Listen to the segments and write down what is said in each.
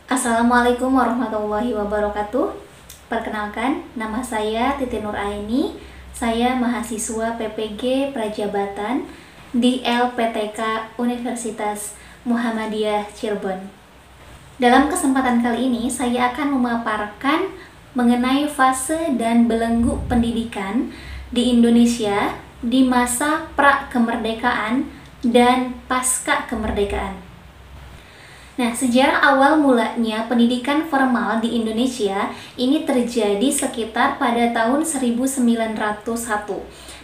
Assalamualaikum warahmatullahi wabarakatuh. Perkenalkan, nama saya Titi Nur Aini. Saya mahasiswa PPG Prajabatan di LPTK Universitas Muhammadiyah Cirebon. Dalam kesempatan kali ini, saya akan memaparkan mengenai fase dan belenggu pendidikan di Indonesia di masa pra-kemerdekaan dan pasca kemerdekaan. Nah, sejarah awal mulanya pendidikan formal di Indonesia ini terjadi sekitar pada tahun 1901.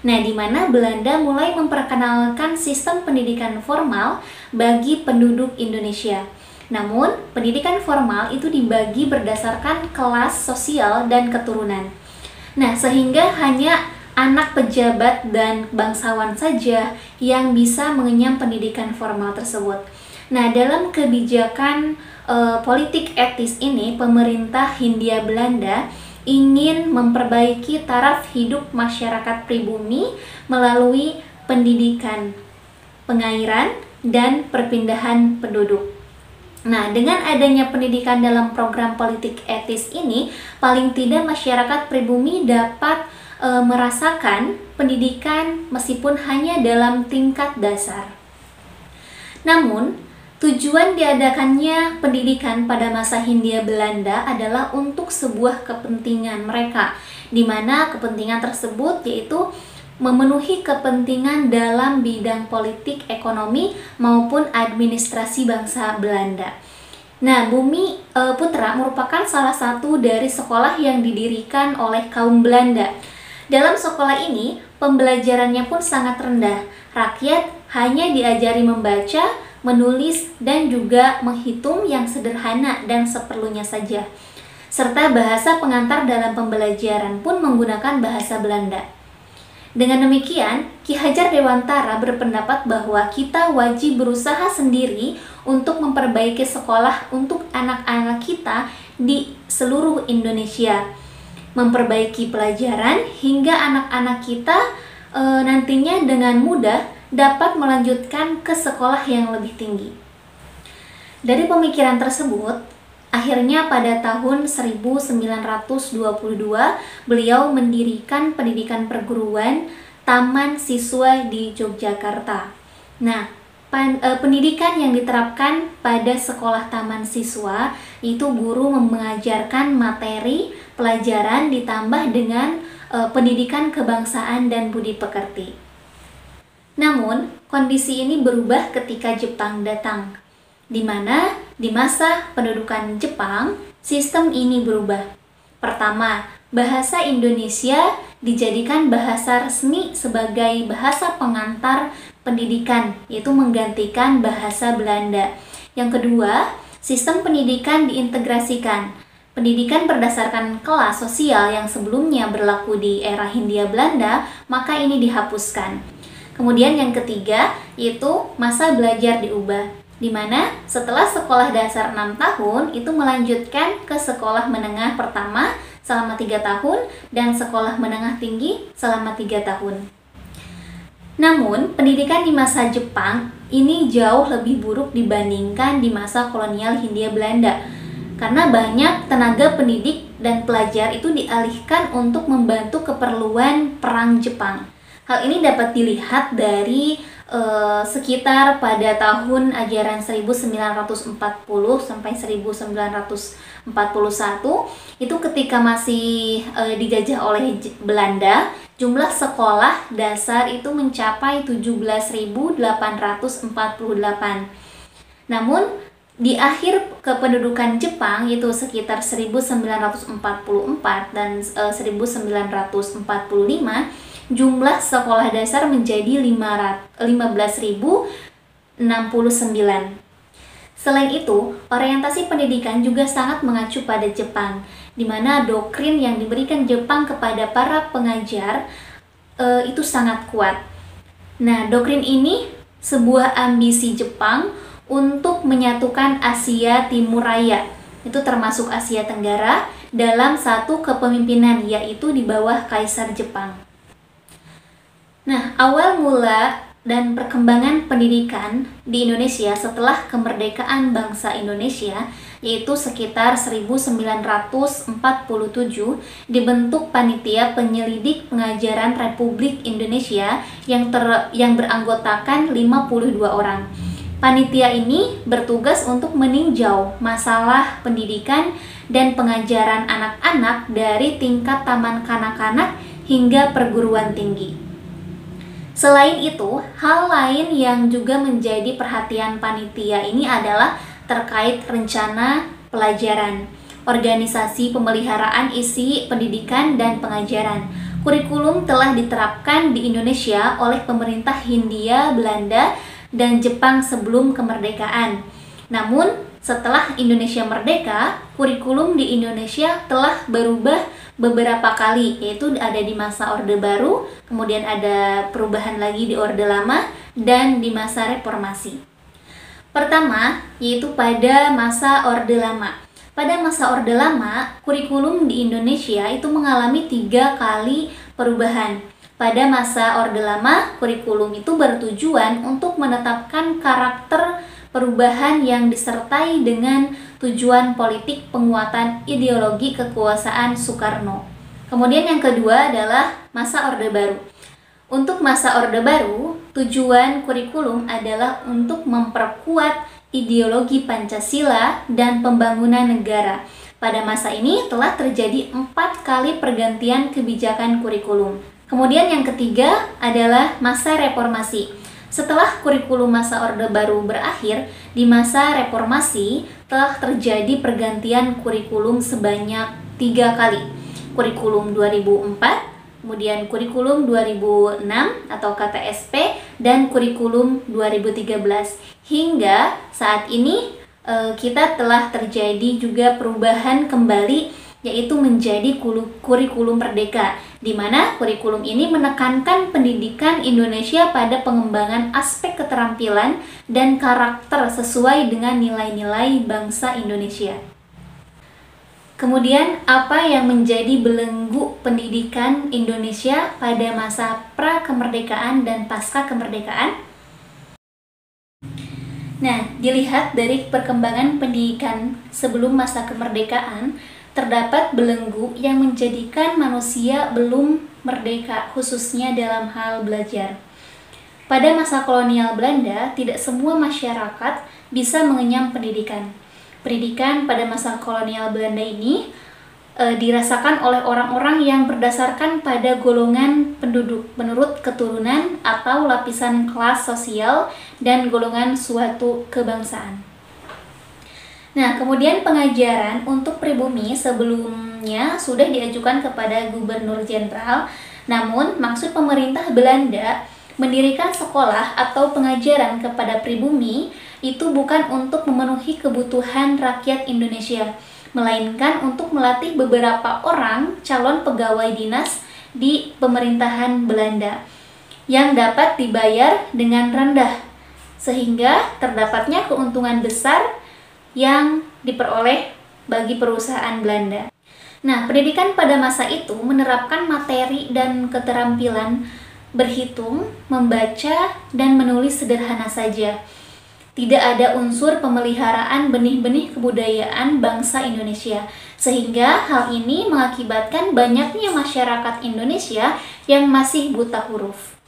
Nah, di mana Belanda mulai memperkenalkan sistem pendidikan formal bagi penduduk Indonesia. Namun, pendidikan formal itu dibagi berdasarkan kelas sosial dan keturunan. Nah, sehingga hanya anak pejabat dan bangsawan saja yang bisa mengenyam pendidikan formal tersebut. Nah, dalam kebijakan politik etis ini, pemerintah Hindia Belanda ingin memperbaiki taraf hidup masyarakat pribumi melalui pendidikan, pengairan, dan perpindahan penduduk. Nah, dengan adanya pendidikan dalam program politik etis ini, paling tidak masyarakat pribumi dapat merasakan pendidikan meskipun hanya dalam tingkat dasar. Namun, tujuan diadakannya pendidikan pada masa Hindia Belanda adalah untuk sebuah kepentingan mereka, di mana kepentingan tersebut yaitu memenuhi kepentingan dalam bidang politik, ekonomi, maupun administrasi bangsa Belanda. Nah, Bumi Putra merupakan salah satu dari sekolah yang didirikan oleh kaum Belanda. Dalam sekolah ini, pembelajarannya pun sangat rendah. Rakyat hanya diajari membaca, menulis, dan juga menghitung yang sederhana dan seperlunya saja. Serta bahasa pengantar dalam pembelajaran pun menggunakan bahasa Belanda. Dengan demikian, Ki Hajar Dewantara berpendapat bahwa kita wajib berusaha sendiri untuk memperbaiki sekolah untuk anak-anak kita di seluruh Indonesia. Memperbaiki pelajaran hingga anak-anak kita nantinya dengan mudah dapat melanjutkan ke sekolah yang lebih tinggi. Dari pemikiran tersebut, akhirnya pada tahun 1922 beliau mendirikan pendidikan perguruan Taman Siswa di Yogyakarta. Nah, pendidikan yang diterapkan pada sekolah Taman Siswa itu guru mengajarkan materi pelajaran ditambah dengan pendidikan kebangsaan dan budi pekerti. Namun, kondisi ini berubah ketika Jepang datang, di mana di masa pendudukan Jepang, sistem ini berubah. Pertama, bahasa Indonesia dijadikan bahasa resmi sebagai bahasa pengantar pendidikan, yaitu menggantikan bahasa Belanda. Yang kedua, sistem pendidikan diintegrasikan. Pendidikan berdasarkan kelas sosial yang sebelumnya berlaku di era Hindia Belanda, maka ini dihapuskan. Kemudian yang ketiga, yaitu masa belajar diubah, di mana setelah sekolah dasar 6 tahun, itu melanjutkan ke sekolah menengah pertama selama 3 tahun, dan sekolah menengah tinggi selama 3 tahun. Namun, pendidikan di masa Jepang ini jauh lebih buruk dibandingkan di masa kolonial Hindia Belanda, karena banyak tenaga pendidik dan pelajar itu dialihkan untuk membantu keperluan perang Jepang. Hal ini dapat dilihat dari sekitar pada tahun ajaran 1940 sampai 1941, itu ketika masih dijajah oleh Belanda, jumlah sekolah dasar itu mencapai 17.848. Namun di akhir kependudukan Jepang itu sekitar 1944 dan 1945, jumlah sekolah dasar menjadi 15.069. Selain itu, orientasi pendidikan juga sangat mengacu pada Jepang, di mana doktrin yang diberikan Jepang kepada para pengajar itu sangat kuat. Nah, doktrin ini sebuah ambisi Jepang untuk menyatukan Asia Timur Raya, itu termasuk Asia Tenggara, dalam satu kepemimpinan, yaitu di bawah Kaisar Jepang. Nah, awal mula dan perkembangan pendidikan di Indonesia setelah kemerdekaan bangsa Indonesia, yaitu sekitar 1947, dibentuk Panitia Penyelidik Pengajaran Republik Indonesia yang beranggotakan 52 orang. Panitia ini bertugas untuk meninjau masalah pendidikan dan pengajaran anak-anak dari tingkat taman kanak-kanak hingga perguruan tinggi. Selain itu, hal lain yang juga menjadi perhatian panitia ini adalah terkait rencana pelajaran, organisasi pemeliharaan isi pendidikan dan pengajaran. Kurikulum telah diterapkan di Indonesia oleh pemerintah Hindia Belanda dan Jepang sebelum kemerdekaan. Namun, setelah Indonesia merdeka, kurikulum di Indonesia telah berubah beberapa kali, yaitu ada di masa Orde Baru, kemudian ada perubahan lagi di Orde Lama, dan di masa Reformasi. Pertama, yaitu pada masa Orde Lama. Pada masa Orde Lama, kurikulum di Indonesia itu mengalami 3 kali perubahan. Pada masa Orde Lama, kurikulum itu bertujuan untuk menetapkan karakter perubahan yang disertai dengan tujuan politik penguatan ideologi kekuasaan Soekarno. Kemudian yang kedua adalah masa Orde Baru. Untuk masa Orde Baru, tujuan kurikulum adalah untuk memperkuat ideologi Pancasila dan pembangunan negara. Pada masa ini telah terjadi 4 kali pergantian kebijakan kurikulum. Kemudian yang ketiga adalah masa reformasi. Setelah kurikulum masa Orde Baru berakhir, di masa reformasi telah terjadi pergantian kurikulum sebanyak 3 kali. Kurikulum 2004, kemudian kurikulum 2006 atau KTSP, dan kurikulum 2013. Hingga saat ini kita telah terjadi juga perubahan kembali, yaitu menjadi kurikulum merdeka, di mana kurikulum ini menekankan pendidikan Indonesia pada pengembangan aspek keterampilan dan karakter sesuai dengan nilai-nilai bangsa Indonesia. Kemudian, apa yang menjadi belenggu pendidikan Indonesia pada masa pra-kemerdekaan dan pasca kemerdekaan? Nah, dilihat dari perkembangan pendidikan sebelum masa kemerdekaan, terdapat belenggu yang menjadikan manusia belum merdeka, khususnya dalam hal belajar. Pada masa kolonial Belanda, tidak semua masyarakat bisa mengenyam pendidikan. Pendidikan pada masa kolonial Belanda ini dirasakan oleh orang-orang yang berdasarkan pada golongan penduduk menurut keturunan atau lapisan kelas sosial dan golongan suatu kebangsaan. Nah, kemudian pengajaran untuk pribumi sebelumnya sudah diajukan kepada Gubernur Jenderal, namun maksud pemerintah Belanda mendirikan sekolah atau pengajaran kepada pribumi itu bukan untuk memenuhi kebutuhan rakyat Indonesia, melainkan untuk melatih beberapa orang calon pegawai dinas di pemerintahan Belanda yang dapat dibayar dengan rendah, sehingga terdapatnya keuntungan besar yang diperoleh bagi perusahaan Belanda. Nah, pendidikan pada masa itu menerapkan materi dan keterampilan berhitung, membaca, dan menulis sederhana saja. Tidak ada unsur pemeliharaan benih-benih kebudayaan bangsa Indonesia, sehingga hal ini mengakibatkan banyaknya masyarakat Indonesia yang masih buta huruf.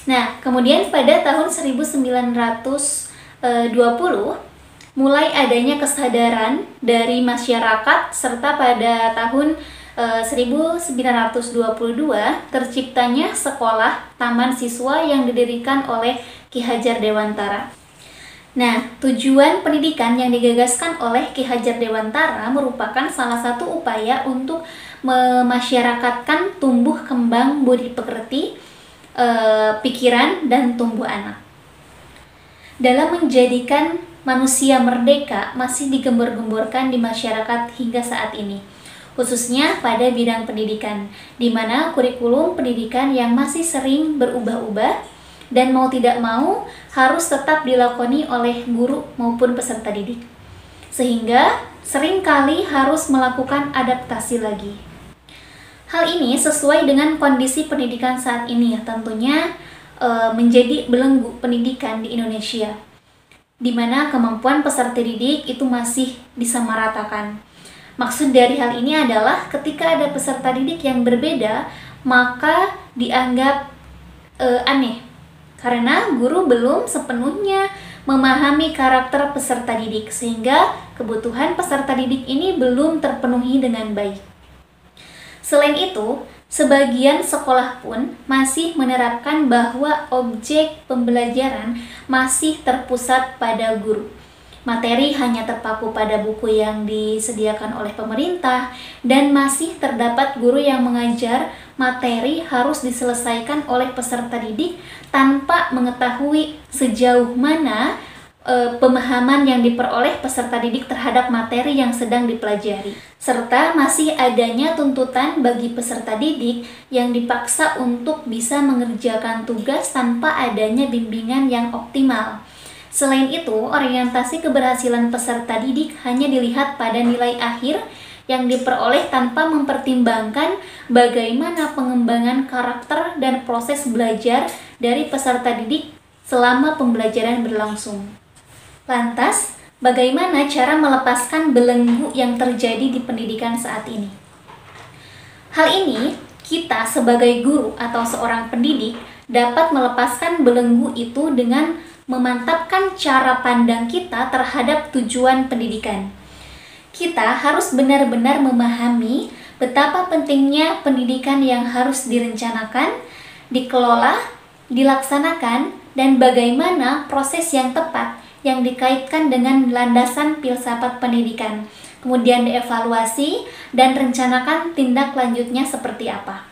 Nah, kemudian pada tahun 1920, mulai adanya kesadaran dari masyarakat, serta pada tahun 1922 terciptanya sekolah taman siswa yang didirikan oleh Ki Hajar Dewantara. Nah, tujuan pendidikan yang digagaskan oleh Ki Hajar Dewantara merupakan salah satu upaya untuk memasyarakatkan tumbuh kembang budi pekerti, pikiran, dan tumbuh anak. Dalam menjadikan manusia merdeka masih digembar-gemborkan di masyarakat hingga saat ini, khususnya pada bidang pendidikan, di mana kurikulum pendidikan yang masih sering berubah-ubah dan mau tidak mau harus tetap dilakoni oleh guru maupun peserta didik, sehingga seringkali harus melakukan adaptasi lagi. Hal ini sesuai dengan kondisi pendidikan saat ini, tentunya menjadi belenggu pendidikan di Indonesia, di mana kemampuan peserta didik itu masih disamaratakan. Maksud dari hal ini adalah ketika ada peserta didik yang berbeda, maka dianggap aneh, karena guru belum sepenuhnya memahami karakter peserta didik, sehingga kebutuhan peserta didik ini belum terpenuhi dengan baik. Selain itu, sebagian sekolah pun masih menerapkan bahwa objek pembelajaran masih terpusat pada guru. Materi hanya terpaku pada buku yang disediakan oleh pemerintah, dan masih terdapat guru yang mengajar materi harus diselesaikan oleh peserta didik tanpa mengetahui sejauh mana pemahaman yang diperoleh peserta didik terhadap materi yang sedang dipelajari. Serta masih adanya tuntutan bagi peserta didik yang dipaksa untuk bisa mengerjakan tugas tanpa adanya bimbingan yang optimal. Selain itu, orientasi keberhasilan peserta didik hanya dilihat pada nilai akhir yang diperoleh tanpa mempertimbangkan bagaimana pengembangan karakter dan proses belajar dari peserta didik selama pembelajaran berlangsung. Lantas, bagaimana cara melepaskan belenggu yang terjadi di pendidikan saat ini? Hal ini, kita sebagai guru atau seorang pendidik dapat melepaskan belenggu itu dengan memantapkan cara pandang kita terhadap tujuan pendidikan. Kita harus benar-benar memahami betapa pentingnya pendidikan yang harus direncanakan, dikelola, dilaksanakan, dan bagaimana proses yang tepat yang dikaitkan dengan landasan filsafat pendidikan, kemudian dievaluasi dan rencanakan tindak lanjutnya seperti apa.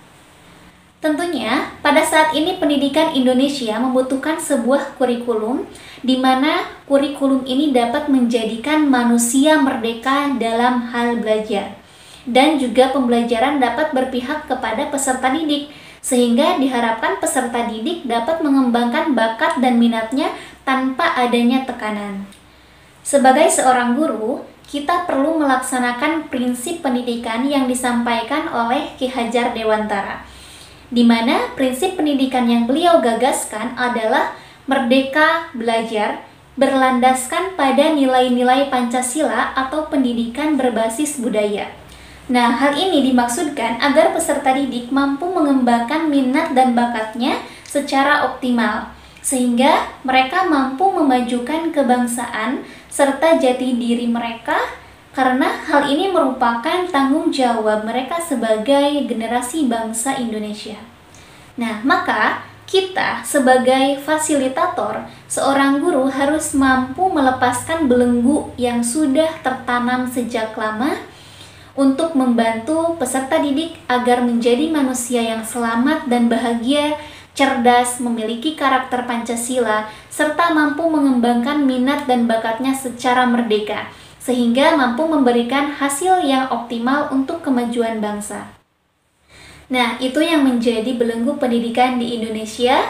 Tentunya, pada saat ini pendidikan Indonesia membutuhkan sebuah kurikulum di mana kurikulum ini dapat menjadikan manusia merdeka dalam hal belajar, dan juga pembelajaran dapat berpihak kepada peserta didik, sehingga diharapkan peserta didik dapat mengembangkan bakat dan minatnya tanpa adanya tekanan. Sebagai seorang guru, kita perlu melaksanakan prinsip pendidikan yang disampaikan oleh Ki Hajar Dewantara, di mana prinsip pendidikan yang beliau gagaskan adalah merdeka belajar berlandaskan pada nilai-nilai Pancasila atau pendidikan berbasis budaya. Nah, hal ini dimaksudkan agar peserta didik mampu mengembangkan minat dan bakatnya secara optimal, sehingga mereka mampu memajukan kebangsaan serta jati diri mereka, karena hal ini merupakan tanggung jawab mereka sebagai generasi bangsa Indonesia. Nah, maka kita sebagai fasilitator, seorang guru harus mampu melepaskan belenggu yang sudah tertanam sejak lama untuk membantu peserta didik agar menjadi manusia yang selamat dan bahagia, cerdas, memiliki karakter Pancasila, serta mampu mengembangkan minat dan bakatnya secara merdeka, sehingga mampu memberikan hasil yang optimal untuk kemajuan bangsa. Nah, itu yang menjadi belenggu pendidikan di Indonesia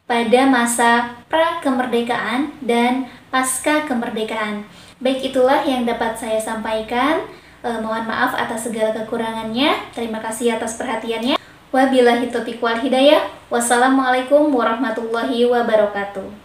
pada masa pra-kemerdekaan dan pasca kemerdekaan. Baik, itulah yang dapat saya sampaikan. Mohon maaf atas segala kekurangannya. Terima kasih atas perhatiannya. Wabillahi taufiq wal hidayah. Wassalamualaikum warahmatullahi wabarakatuh.